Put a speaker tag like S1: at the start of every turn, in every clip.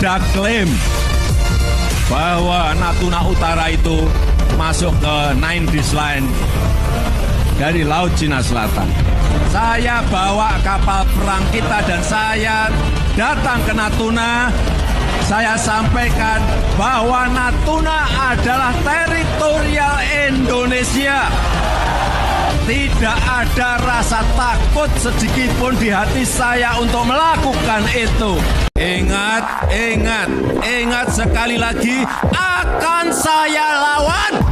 S1: ada klaim bahwa Natuna Utara itu masuk ke Nine Dash Line dari Laut Cina Selatan. Saya bawa kapal perang kita dan saya datang ke Natuna. Saya sampaikan bahwa Natuna adalah teritorial Indonesia. Tidak ada rasa takut sedikit pun di hati saya untuk melakukan itu. Ingat, ingat, ingat sekali lagi, akan saya lawan.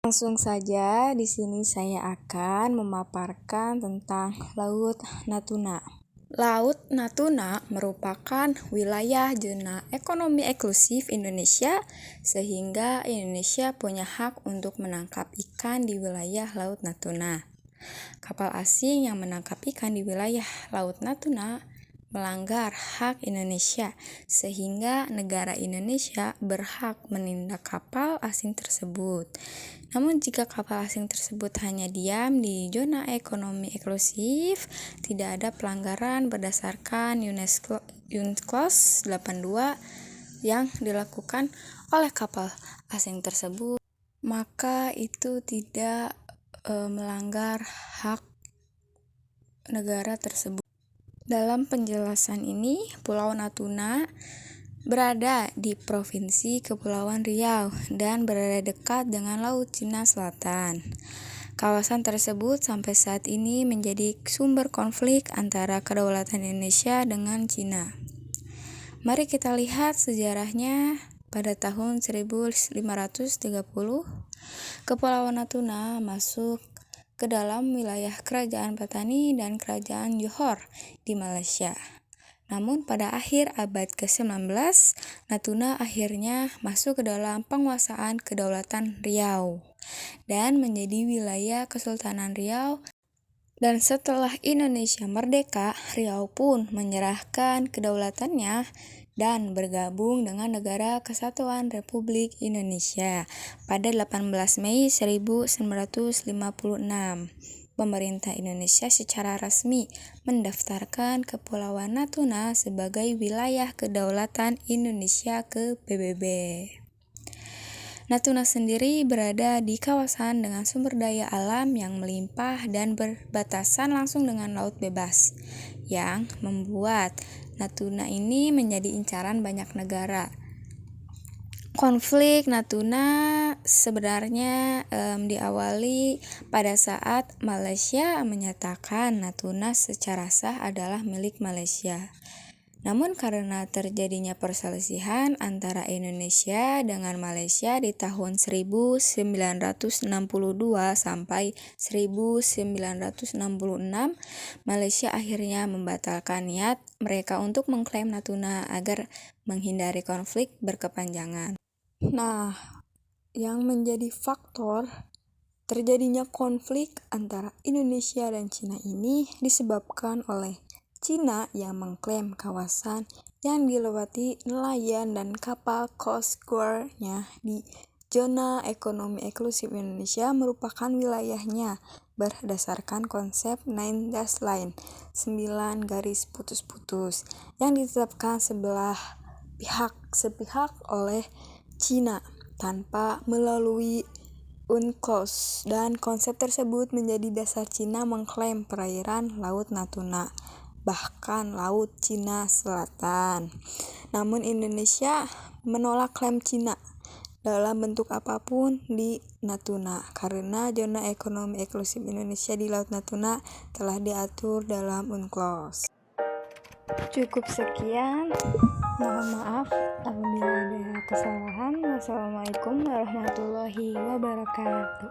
S2: Langsung saja, di sini saya akan memaparkan tentang Laut Natuna. Laut Natuna merupakan wilayah zona ekonomi eksklusif Indonesia, sehingga Indonesia punya hak untuk menangkap ikan di wilayah Laut Natuna. Kapal asing yang menangkap ikan di wilayah Laut Natuna melanggar hak Indonesia, sehingga negara Indonesia berhak menindak kapal asing tersebut. Namun jika kapal asing tersebut hanya diam di zona ekonomi eksklusif, tidak ada pelanggaran berdasarkan UNCLOS 82 yang dilakukan oleh kapal asing tersebut, maka itu tidak melanggar hak negara tersebut. Dalam penjelasan ini, Pulau Natuna berada di Provinsi Kepulauan Riau dan berada dekat dengan Laut Cina Selatan. Kawasan tersebut sampai saat ini menjadi sumber konflik antara kedaulatan Indonesia dengan Cina. Mari kita lihat sejarahnya. Pada tahun 1530, Kepulauan Natuna masuk ke dalam wilayah Kerajaan Patani dan Kerajaan Johor di Malaysia. Namun pada akhir abad ke-19, Natuna akhirnya masuk ke dalam penguasaan Kedaulatan Riau dan menjadi wilayah Kesultanan Riau. Dan setelah Indonesia merdeka, Riau pun menyerahkan kedaulatannya dan bergabung dengan Negara Kesatuan Republik Indonesia pada 18 Mei 1956. Pemerintah Indonesia secara resmi mendaftarkan Kepulauan Natuna sebagai wilayah kedaulatan Indonesia ke PBB. Natuna sendiri berada di kawasan dengan sumber daya alam yang melimpah dan berbatasan langsung dengan laut bebas, yang membuat Natuna ini menjadi incaran banyak negara. Konflik Natuna sebenarnya diawali pada saat Malaysia menyatakan Natuna secara sah adalah milik Malaysia. Namun karena terjadinya perselisihan antara Indonesia dengan Malaysia di tahun 1962 sampai 1966, Malaysia akhirnya membatalkan niat mereka untuk mengklaim Natuna agar menghindari konflik berkepanjangan. Nah, yang menjadi faktor terjadinya konflik antara Indonesia dan Cina ini disebabkan oleh Cina yang mengklaim kawasan yang dilewati nelayan dan kapal Coast Guard-nya di zona ekonomi eksklusif Indonesia merupakan wilayahnya berdasarkan konsep Nine Dash Line, 9 garis putus-putus, yang ditetapkan sepihak oleh Cina tanpa melalui UNCLOS, dan konsep tersebut menjadi dasar Cina mengklaim perairan Laut Natuna, bahkan Laut Cina Selatan. Namun Indonesia menolak klaim Cina dalam bentuk apapun di Natuna karena zona ekonomi eksklusif Indonesia di Laut Natuna telah diatur dalam UNCLOS. Cukup sekian, mohon maaf apabila ada kesalahan. Wassalamualaikum warahmatullahi wabarakatuh.